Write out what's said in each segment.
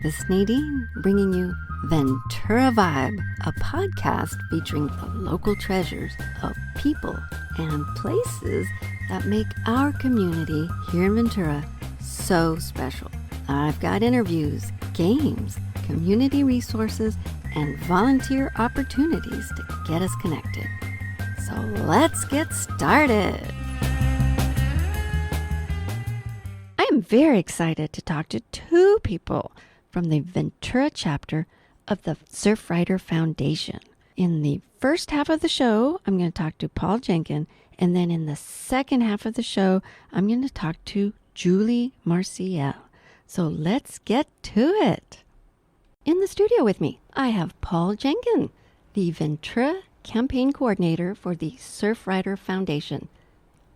This is Nadine bringing you Ventura Vibe, a podcast featuring the local treasures of people and places that make our community here in Ventura so special. I've got interviews, games, community resources, and volunteer opportunities to get us connected. So let's get started. I am very excited to talk to two people from the Ventura chapter of the Surfrider Foundation. In the first half of the show, I'm going to talk to Paul Jenkin, and then in the second half of the show, I'm going to talk to Juli Marciel. So let's get to it. In the studio with me, I have Paul Jenkin, the Ventura campaign coordinator for the Surfrider Foundation.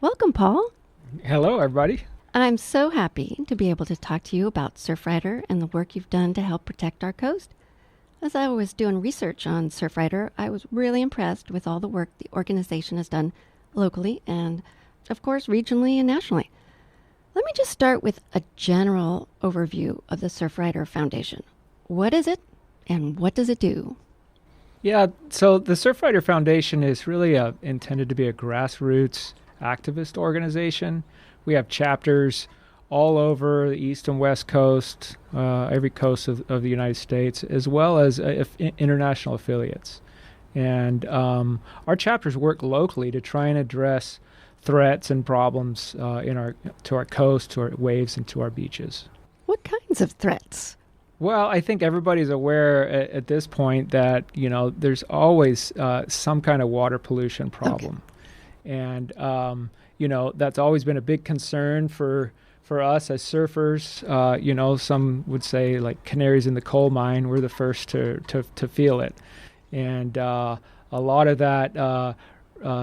Welcome, Paul. Hello, everybody. I'm so happy to be able to talk to you about Surfrider and the work you've done to help protect our coast. As I was doing research on Surfrider, I was really impressed with all the work the organization has done locally and, of course, regionally and nationally. Let me just start with a general overview of the Surfrider Foundation. What is it and what does it do? Yeah, so the Surfrider Foundation is really intended to be a grassroots activist organization. We have chapters all over the East and West Coast, every coast of the United States, as well as international affiliates. And our chapters work locally to try and address threats and problems to our coast, to our waves, and to our beaches. What kinds of threats? Well, I think everybody's aware at this point that, there's always some kind of water pollution problem. Okay. And, that's always been a big concern for us as surfers. Some would say like canaries in the coal mine, we're the first to feel it. And a lot of that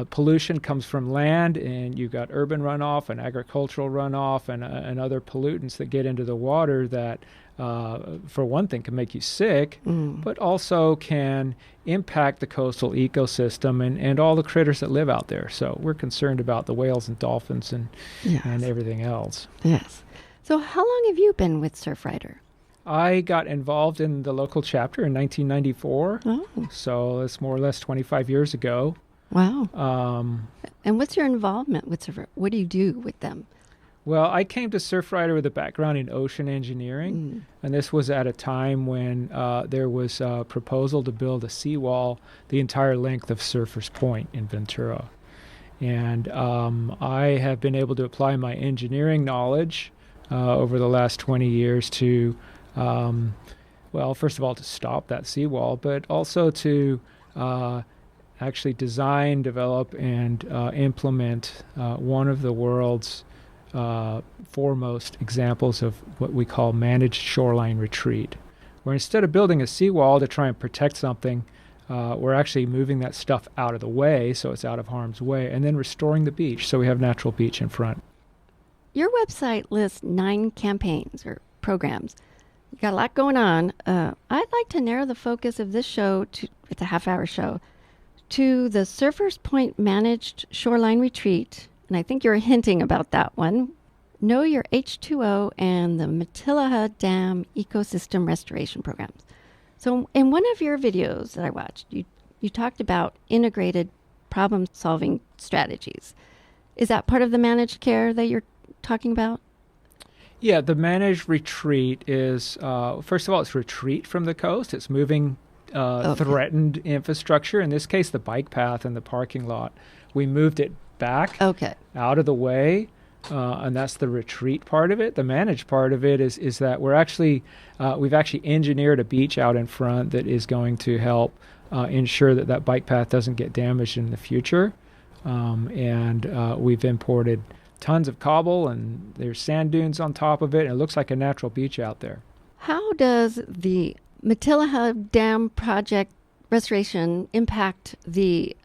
pollution comes from land, and you've got urban runoff and agricultural runoff and other pollutants that get into the water that, for one thing, can make you sick, but also can impact the coastal ecosystem and all the critters that live out there. So we're concerned about the whales and dolphins and everything else. Yes. So how long have you been with Surfrider? I got involved in the local chapter in 1994. Oh. So it's more or less 25 years ago. Wow. And what's your involvement with Surfrider? What do you do with them? Well, I came to Surfrider with a background in ocean engineering, and this was at a time when there was a proposal to build a seawall the entire length of Surfers Point in Ventura. And I have been able to apply my engineering knowledge over the last 20 years to, first of all, to stop that seawall, but also to actually design, develop, and implement one of the world's foremost examples of what we call managed shoreline retreat, where instead of building a seawall to try and protect something, we're actually moving that stuff out of the way so it's out of harm's way, and then restoring the beach so we have natural beach in front. Your website lists 9 campaigns or programs. You got a lot going on. I'd like to narrow the focus of this show it's a half-hour show, to the Surfers Point Managed Shoreline Retreat, and I think you're hinting about that one, Know Your H2O, and the Matilaha Dam Ecosystem Restoration Programs. So in one of your videos that I watched, you talked about integrated problem-solving strategies. Is that part of the managed care that you're talking about? Yeah, the managed retreat is, first of all, it's retreat from the coast. It's moving threatened infrastructure, in this case, the bike path and the parking lot. We moved it back out of the way, and that's the retreat part of it. The managed part of it is that we've actually engineered a beach out in front that is going to help ensure that bike path doesn't get damaged in the future. And we've imported tons of cobble, and there's sand dunes on top of it, and it looks like a natural beach out there. How does the Matilaha Dam project restoration impact the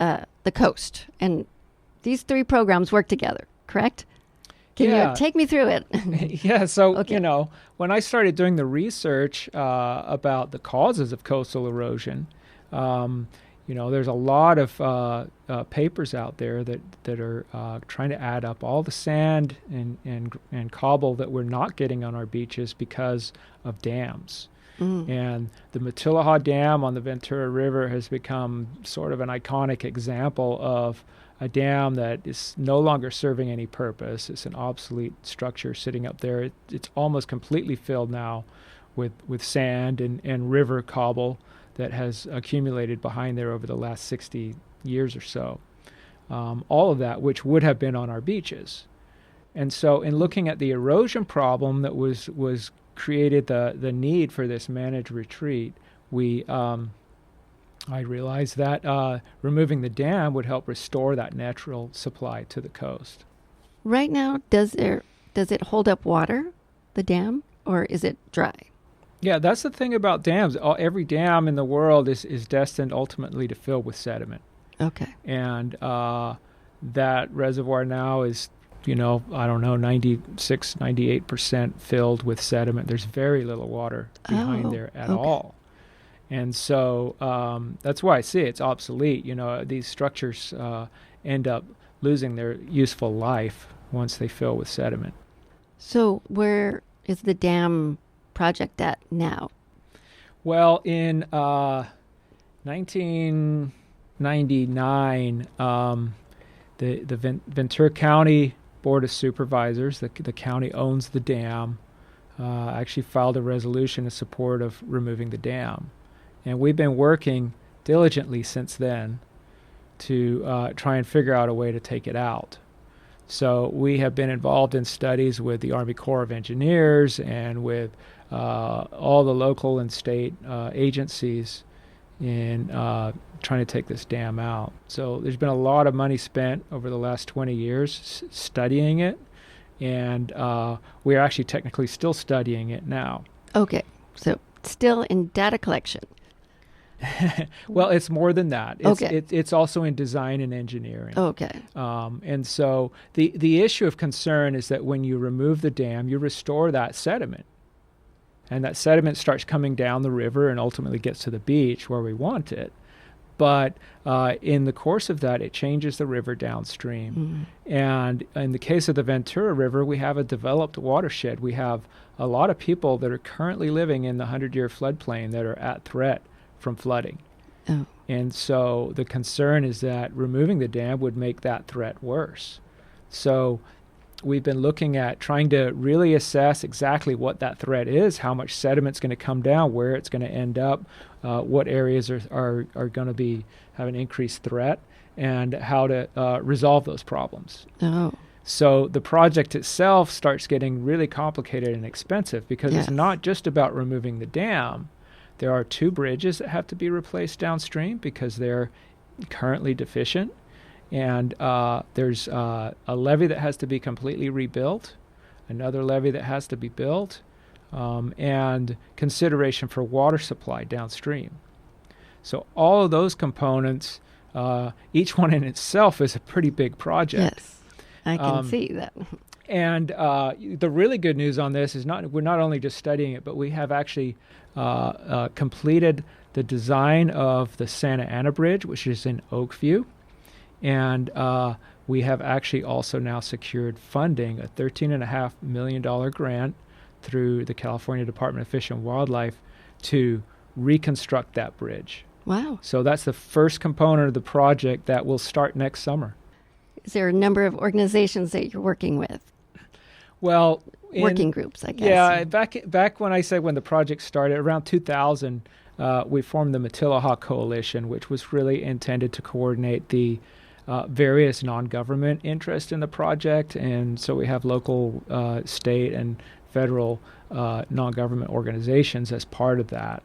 coast? And these 3 programs work together, correct? Can you take me through it? Yeah, so, when I started doing the research about the causes of coastal erosion, there's a lot of papers out there that are trying to add up all the sand and cobble that we're not getting on our beaches because of dams. And the Matilaha Dam on the Ventura River has become sort of an iconic example of a dam that is no longer serving any purpose. It's an obsolete structure sitting up there. It's almost completely filled now with sand and river cobble that has accumulated behind there over the last 60 years or so. All of that, which would have been on our beaches. And so in looking at the erosion problem that was created the need for this managed retreat, I realized that removing the dam would help restore that natural supply to the coast. Right now, does it hold up water, the dam, or is it dry? Yeah, that's the thing about dams. Every dam in the world is destined ultimately to fill with sediment. Okay. And that reservoir now is, 96, 98% filled with sediment. There's very little water behind there at all. And so that's why I see it's obsolete. These structures end up losing their useful life once they fill with sediment. So where is the dam project at now? Well, in 1999, the Ventura County Board of Supervisors, the county owns the dam, actually filed a resolution in support of removing the dam. And we've been working diligently since then to try and figure out a way to take it out. So we have been involved in studies with the Army Corps of Engineers and with all the local and state agencies in trying to take this dam out. So there's been a lot of money spent over the last 20 years studying it, and we're actually technically still studying it now. Okay, so still in data collection. Well, it's more than that. It's also in design and engineering. Okay. And so the issue of concern is that when you remove the dam, you restore that sediment. And that sediment starts coming down the river and ultimately gets to the beach where we want it. But in the course of that, it changes the river downstream. And in the case of the Ventura River, we have a developed watershed. We have a lot of people that are currently living in the 100-year floodplain that are at threat from flooding. Oh. And so the concern is that removing the dam would make that threat worse. So we've been looking at trying to really assess exactly what that threat is, how much sediment's going to come down, where it's going to end up, what areas are going to have an increased threat, and how to resolve those problems. Oh. So the project itself starts getting really complicated and expensive because it's not just about removing the dam. There are 2 bridges that have to be replaced downstream because they're currently deficient. And there's a levee that has to be completely rebuilt, another levee that has to be built, and consideration for water supply downstream. So all of those components, each one in itself is a pretty big project. Yes, I can see that. And the really good news on this is we're not only just studying it, but we have actually completed the design of the Santa Ana Bridge, which is in Oakview. And we have actually also now secured funding, a $13.5 million grant through the California Department of Fish and Wildlife to reconstruct that bridge. Wow. So that's the first component of the project that will start next summer. Is there a number of organizations that you're working with? Well, working groups, I guess. Yeah, back when the project started, around 2000, we formed the Matilaha Coalition, which was really intended to coordinate the various non-government interest in the project. And so we have local, state, and federal non-government organizations as part of that.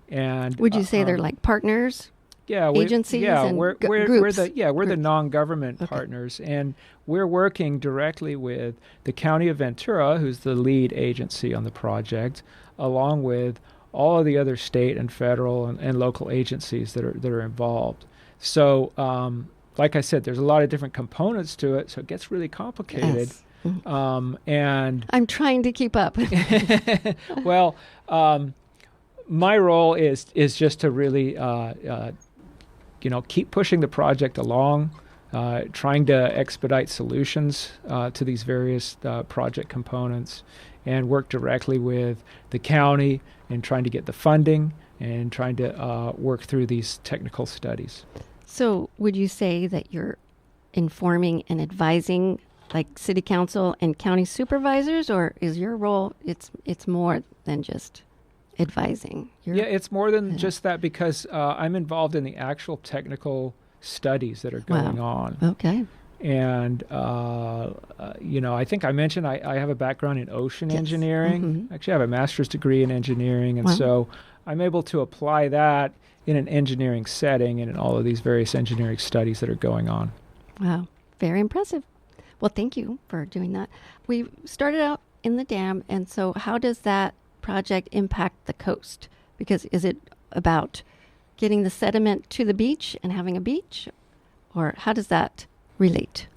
And would you say they're like partners? Agencies and we're groups? We're the non-government partners, and we're working directly with the County of Ventura, who's the lead agency on the project, along with all of the other state and federal and local agencies that are involved. So, like I said, there's a lot of different components to it, so it gets really complicated. Yes. And I'm trying to keep up. Well, my role is just to really keep pushing the project along, trying to expedite solutions to these various project components, and work directly with the county in trying to get the funding and trying to work through these technical studies. So would you say that you're informing and advising like city council and county supervisors, or is your role, it's more than just advising? Yeah, it's more than just that, because I'm involved in the actual technical studies that are going on. Okay. And, I think I mentioned I have a background in ocean engineering. Mm-hmm. Actually, I have a master's degree in engineering. And so I'm able to apply that in an engineering setting and in all of these various engineering studies that are going on. Wow. Very impressive. Well, thank you for doing that. We started out in the dam. And so how does that project impact the coast? Because is it about getting the sediment to the beach and having a beach? Or how does that relate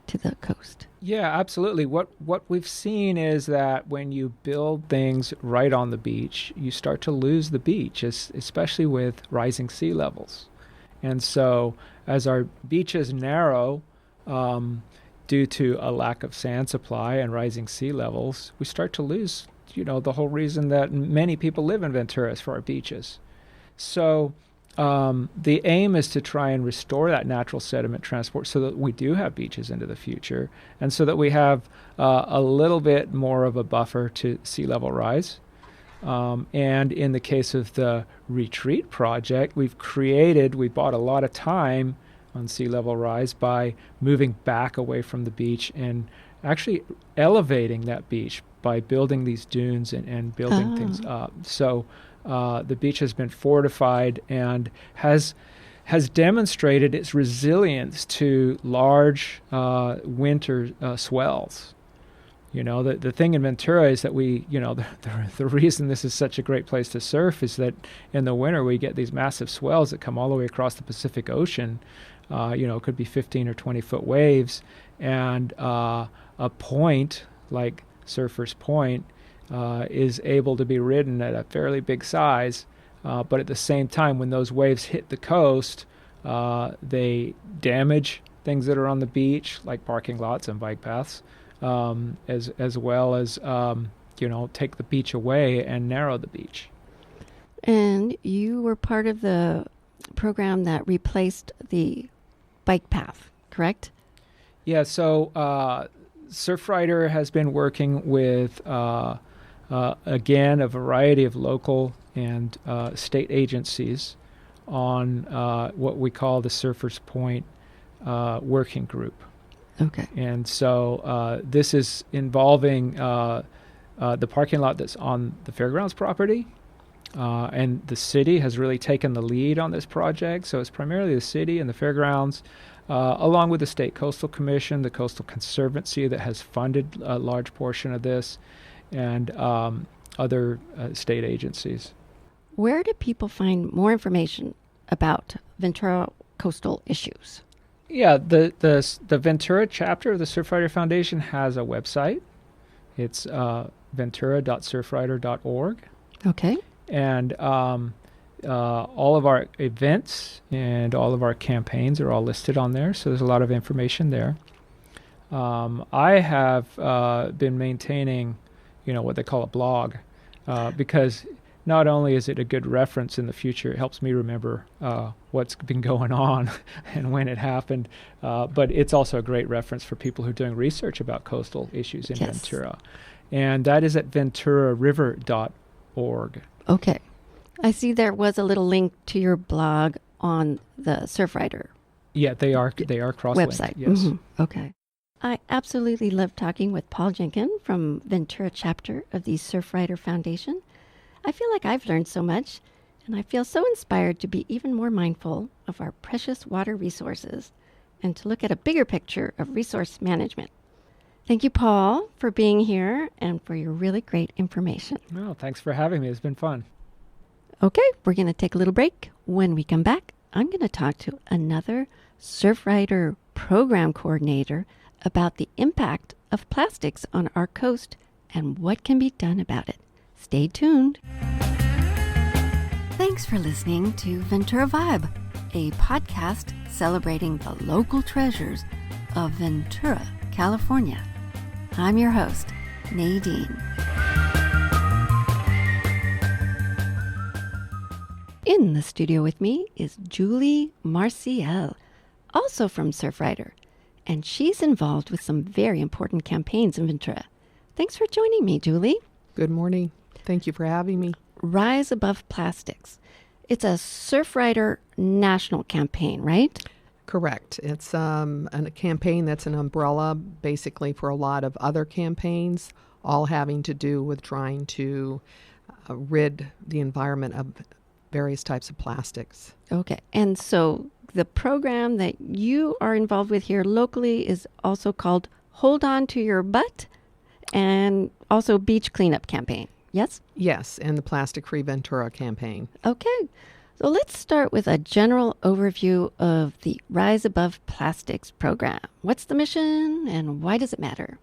to the coast? Yeah, absolutely. What we've seen is that when you build things right on the beach, you start to lose the beach, especially with rising sea levels. And so as our beaches narrow due to a lack of sand supply and rising sea levels, we start to lose, the whole reason that many people live in Ventura is for our beaches. So the aim is to try and restore that natural sediment transport so that we do have beaches into the future, and so that we have a little bit more of a buffer to sea level rise. And in the case of the retreat project, we bought a lot of time on sea level rise by moving back away from the beach and actually elevating that beach by building these dunes and building things up. So the beach has been fortified and has demonstrated its resilience to large winter swells. The thing in Ventura is that the reason this is such a great place to surf is that in the winter we get these massive swells that come all the way across the Pacific Ocean. It could be 15 or 20 foot waves, and a point like Surfer's Point is able to be ridden at a fairly big size, but at the same time, when those waves hit the coast, they damage things that are on the beach, like parking lots and bike paths, as well as take the beach away and narrow the beach. And you were part of the program that replaced the bike path, correct? Yeah. So Surfrider has been working with again, a variety of local and state agencies on what we call the Surfers Point Working Group. Okay. And so this is involving the parking lot that's on the fairgrounds property. And the city has really taken the lead on this project. So it's primarily the city and the fairgrounds, along with the State Coastal Commission, the Coastal Conservancy that has funded a large portion of this, and other state agencies. Where do people find more information about Ventura coastal issues? Yeah, the Ventura chapter of the Surfrider Foundation has a website. It's ventura.surfrider.org. Okay. And all of our events and all of our campaigns are all listed on there, so there's a lot of information there. I have been maintaining what they call a blog, because not only is it a good reference in the future, it helps me remember what's been going on and when it happened, but it's also a great reference for people who are doing research about coastal issues in Ventura. And that is at venturariver.org. Okay. I see there was a little link to your blog on the Surfrider. Yeah, they are cross-linked. Website. Yes. Mm-hmm. Okay. I absolutely love talking with Paul Jenkin from Ventura chapter of the Surfrider Foundation. I feel like I've learned so much, and I feel so inspired to be even more mindful of our precious water resources and to look at a bigger picture of resource management. Thank you, Paul, for being here and for your really great information. No, thanks for having me. It's been fun. Okay, we're going to take a little break. When we come back, I'm going to talk to another Surfrider program coordinator about the impact of plastics on our coast and what can be done about it. Stay tuned. Thanks for listening to Ventura Vibe. a podcast celebrating the local treasures of Ventura, California. I'm your host, Nadine. In the studio with me is Juli Marciel, also from Surfrider, and she's involved with some very important campaigns in Ventura. Thanks for joining me, Juli. Good morning. Thank you for having me. Rise Above Plastics. It's a Surfrider national campaign, right? Correct. It's a campaign that's an umbrella basically for a lot of other campaigns, all having to do with trying to rid the environment of various types of plastics. Okay. And so the program that you are involved with here locally is also called Hold On to Your Butt and also Beach Cleanup Campaign. Yes? Yes, and the Plastic Free Ventura campaign. Okay. So let's start with a general overview of the Rise Above Plastics program. What's the mission and why does it matter?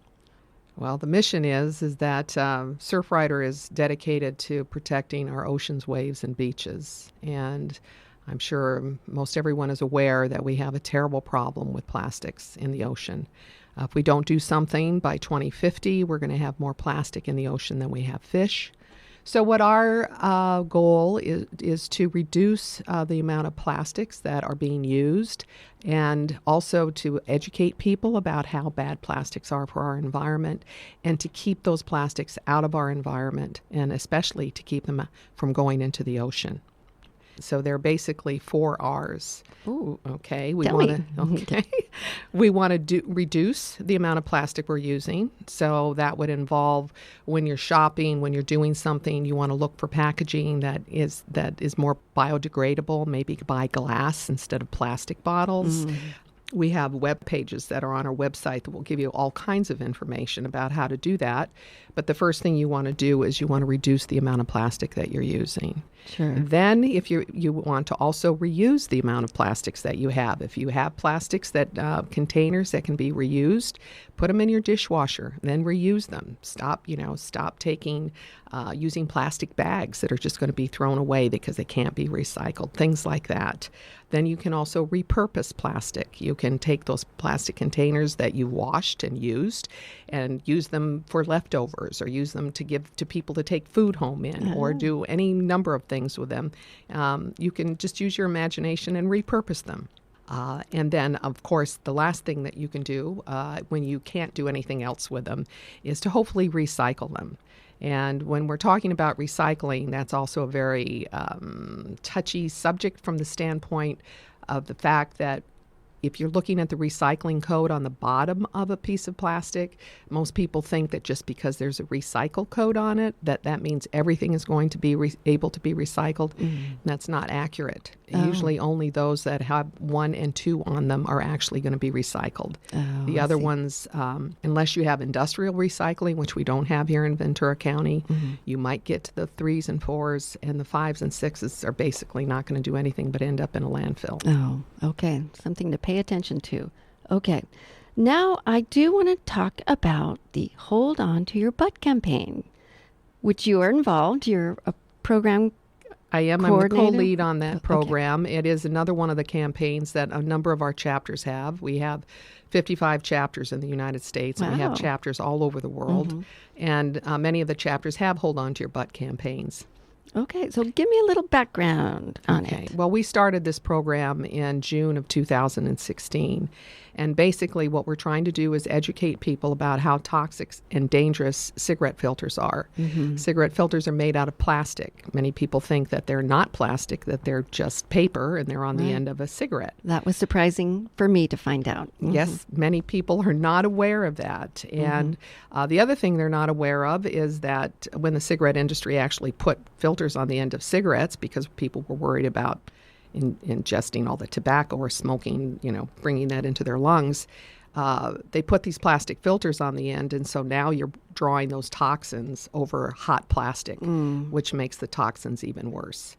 Well, the mission is that Surfrider is dedicated to protecting our oceans, waves, and beaches. And I'm sure most everyone is aware that we have a terrible problem with plastics in the ocean. If we don't do something by 2050, we're going to have more plastic in the ocean than we have fish. So what our goal is to reduce the amount of plastics that are being used and also to educate people about how bad plastics are for our environment and to keep those plastics out of our environment and especially to keep them from going into the ocean. So they're basically 4 R's. Ooh, okay. We want to reduce the amount of plastic we're using. So that would involve when you're shopping, when you're doing something, you want to look for packaging that is more biodegradable. Maybe buy glass instead of plastic bottles. We have web pages that are on our website that will give you all kinds of information about how to do that. But the first thing you want to do is you want to reduce the amount of plastic that you're using. Sure. Then if you want to also reuse the amount of plastics that you have. If you have plastics that containers that can be reused, put them in your dishwasher, then reuse them. Stop taking using plastic bags that are just going to be thrown away because they can't be recycled, things like that. Then you can also repurpose plastic. You can take those plastic containers that you washed and used and use them for leftovers or use them to give to people to take food home in or do any number of things with them. You can just use your imagination and repurpose them. And then, of course, the last thing that you can do when you can't do anything else with them is to hopefully recycle them. And when we're talking about recycling, that's also a very touchy subject from the standpoint of the fact that if you're looking at the recycling code on the bottom of a piece of plastic, most people think that just because there's a recycle code on it, that means everything is going to be able to be recycled. That's not accurate. Usually only those that have 1 and 2 on them are actually going to be recycled. The other ones, unless you have industrial recycling, which we don't have here in Ventura County, you might get to the 3s and 4s, and the 5s and 6s are basically not going to do anything but end up in a landfill. Oh, okay. Something to pay attention to. Okay. Now I do want to talk about the Hold On to Your Butt campaign, which you are involved. You're a program I am. I'm the co-lead on that program. Okay. It is another one of the campaigns that a number of our chapters have. We have 55 chapters in the United States, and we have chapters all over the world. And many of the chapters have Hold On to Your Butt campaigns. Okay, so give me a little background on it. Well, we started this program in June of 2016. And basically what we're trying to do is educate people about how toxic and dangerous cigarette filters are. Cigarette filters are made out of plastic. Many people think that they're not plastic, that they're just paper and they're on the end of a cigarette. That was surprising for me to find out. Yes, many people are not aware of that. And the other thing they're not aware of is that when the cigarette industry actually put filters on the end of cigarettes because people were worried about ingesting all the tobacco or smoking, bringing that into their lungs, they put these plastic filters on the end, and so now you're drawing those toxins over hot plastic, which makes the toxins even worse.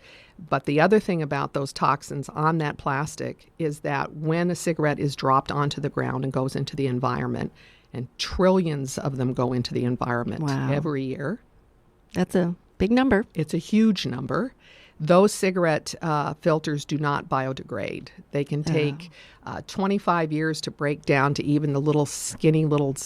But the other thing about those toxins on that plastic is that when a cigarette is dropped onto the ground and goes into the environment, and trillions of them go into the environment every year. That's a big number. It's a huge number. Those cigarette filters do not biodegrade. They can take 25 years to break down to even the little skinny little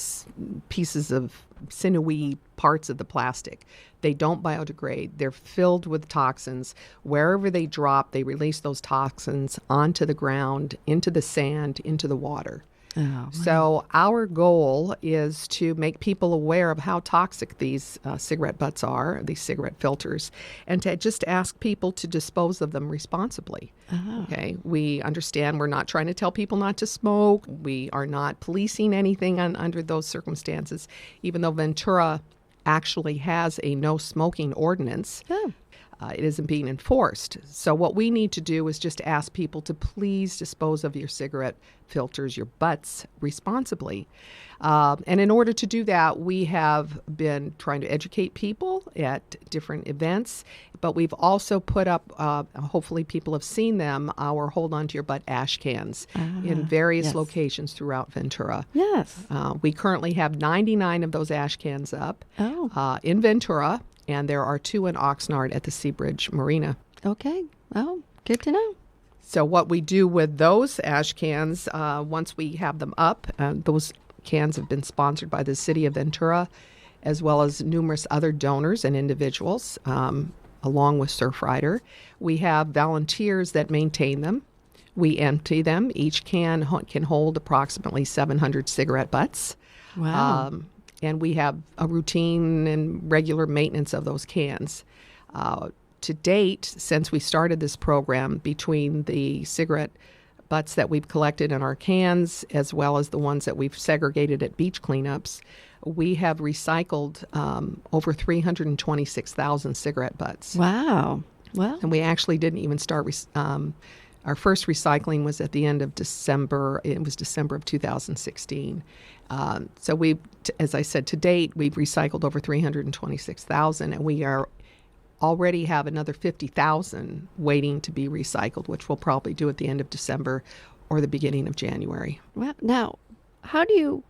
pieces of sinewy parts of the plastic. They don't biodegrade. They're filled with toxins. Wherever they drop, they release those toxins onto the ground, into the sand, into the water. Oh, so our goal is to make people aware of how toxic these cigarette butts are, these cigarette filters, and to just ask people to dispose of them responsibly. Oh. Okay, we understand we're not trying to tell people not to smoke. We are not policing anything under those circumstances, even though Ventura actually has a no smoking ordinance. Oh. It isn't being enforced. So what we need to do is just ask people to please dispose of your cigarette filters, your butts, responsibly. And in order to do that, we have been trying to educate people at different events, but we've also put up, hopefully people have seen them, our Hold On To Your Butt ash cans in various locations throughout Ventura. Yes. We currently have 99 of those ash cans up in Ventura. And there are 2 in Oxnard at the Seabridge Marina. Okay. Oh, good to know. So what we do with those ash cans, once we have them up, those cans have been sponsored by the city of Ventura, as well as numerous other donors and individuals, along with Surfrider. We have volunteers that maintain them. We empty them. Each can hold approximately 700 cigarette butts. Wow. And we have a routine and regular maintenance of those cans. To date, since we started this program, between the cigarette butts that we've collected in our cans, as well as the ones that we've segregated at beach cleanups, we have recycled over 326,000 cigarette butts. Wow. Well. And we actually didn't even start our first recycling was at the end of December. It was December of 2016. So we, as I said, to date, we've recycled over 326,000, and we already have another 50,000 waiting to be recycled, which we'll probably do at the end of December or the beginning of January. Well, now, how do you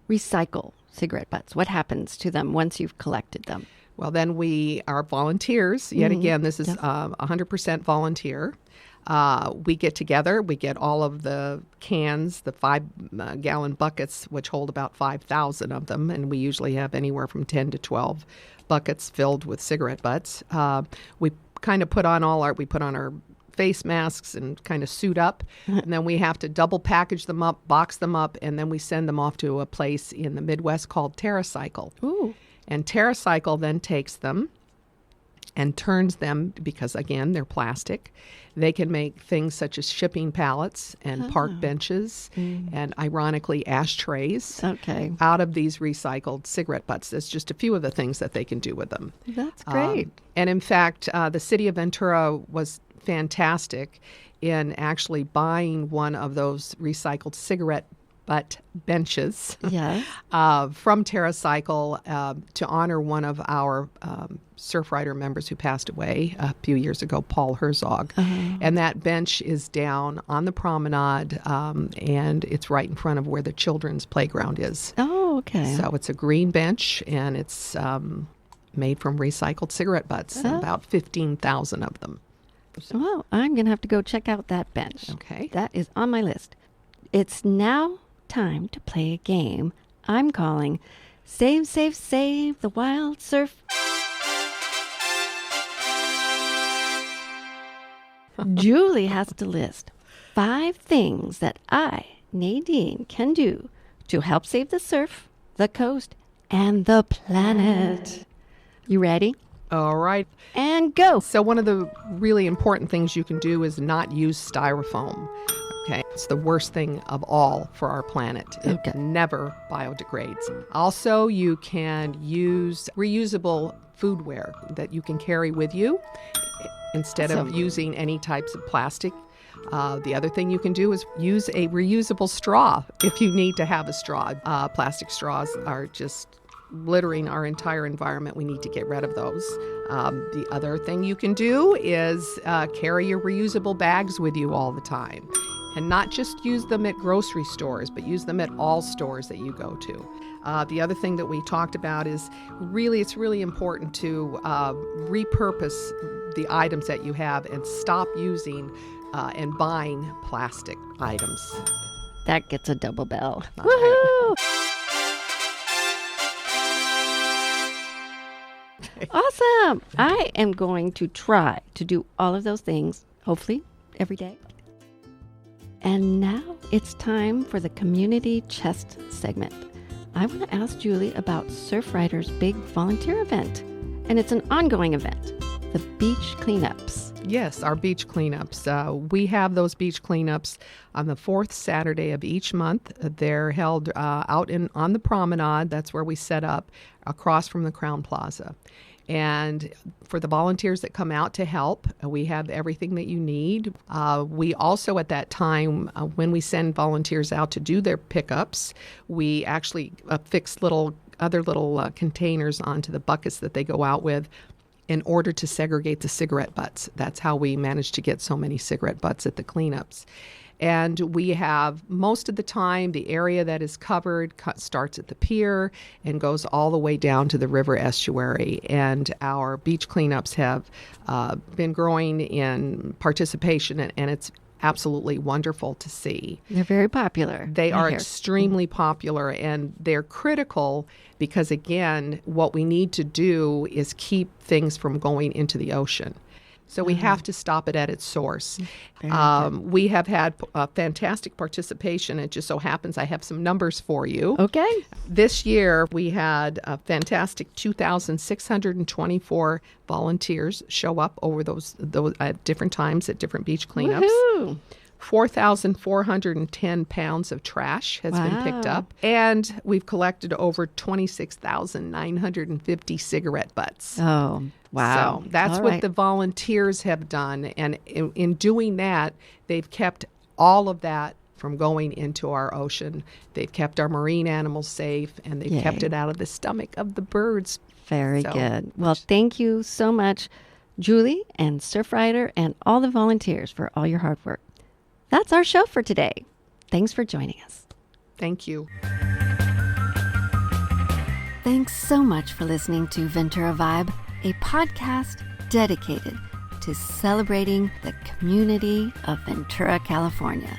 recycle cigarette butts? What happens to them once you've collected them? Well, then we are volunteers. Yet again, this is 100% volunteer. We get together, we get all of the cans, the 5-gallon buckets, which hold about 5,000 of them, and we usually have anywhere from 10 to 12 buckets filled with cigarette butts. We kind of put on our face masks and kind of suit up, and then we have to double package them up, box them up, and then we send them off to a place in the Midwest called TerraCycle. Ooh. And TerraCycle then takes them and turns them, because again, they're plastic. They can make things such as shipping pallets and park benches and, ironically, ashtrays out of these recycled cigarette butts. That's just a few of the things that they can do with them. That's great. And in fact, the city of Ventura was fantastic in actually buying one of those recycled cigarette butt benches from TerraCycle to honor one of our Surfrider members who passed away a few years ago, Paul Herzog. And that bench is down on the promenade, and it's right in front of where the children's playground is. Oh, okay. So it's a green bench, and it's made from recycled cigarette butts, about 15,000 of them. Well, I'm going to have to go check out that bench. Okay. That is on my list. It's now time to play a game I'm calling Save, Save, Save the Wild Surf. Julie has to list 5 things that I, Nadine, can do to help save the surf, the coast, and the planet. You ready? All right. And go. So one of the really important things you can do is not use styrofoam. Okay, it's the worst thing of all for our planet. It never biodegrades. Also, you can use reusable foodware that you can carry with you instead of using any types of plastic. The other thing you can do is use a reusable straw if you need to have a straw. Plastic straws are just littering our entire environment. We need to get rid of those. The other thing you can do is carry your reusable bags with you all the time. And not just use them at grocery stores, but use them at all stores that you go to. The other thing that we talked about is it's really important to repurpose the items that you have and stop using and buying plastic items. That gets a double bell. That's right. Awesome. I am going to try to do all of those things, hopefully every day. And now it's time for the community chest segment. I want to ask Juli about Surfrider's big volunteer event. And it's an ongoing event, the beach cleanups. Yes, our beach cleanups. We have those beach cleanups on the fourth Saturday of each month. They're held out on the promenade. That's where we set up across from the Crowne Plaza. And for the volunteers that come out to help, we have everything that you need. We also, at that time, when we send volunteers out to do their pickups, we actually fix other little containers onto the buckets that they go out with in order to segregate the cigarette butts. That's how we managed to get so many cigarette butts at the cleanups. And we have, most of the time, the area that is covered starts at the pier and goes all the way down to the river estuary. And our beach cleanups have been growing in participation, and it's absolutely wonderful to see. They're very popular. They are extremely popular, and they're critical because, again, what we need to do is keep things from going into the ocean. So we have to stop it at its source. We have had fantastic participation. It just so happens I have some numbers for you. Okay. This year we had a fantastic 2,624 volunteers show up over those at different times at different beach cleanups. Woohoo! 4,410 pounds of trash has been picked up, and we've collected over 26,950 cigarette butts. Oh, wow. So that's what the volunteers have done, and in doing that, they've kept all of that from going into our ocean. They've kept our marine animals safe, and they've kept it out of the stomach of the birds. Very good. Well, thank you so much, Juli and Surfrider and all the volunteers for all your hard work. That's our show for today. Thanks for joining us. Thank you. Thanks so much for listening to Ventura Vibe, a podcast dedicated to celebrating the community of Ventura, California.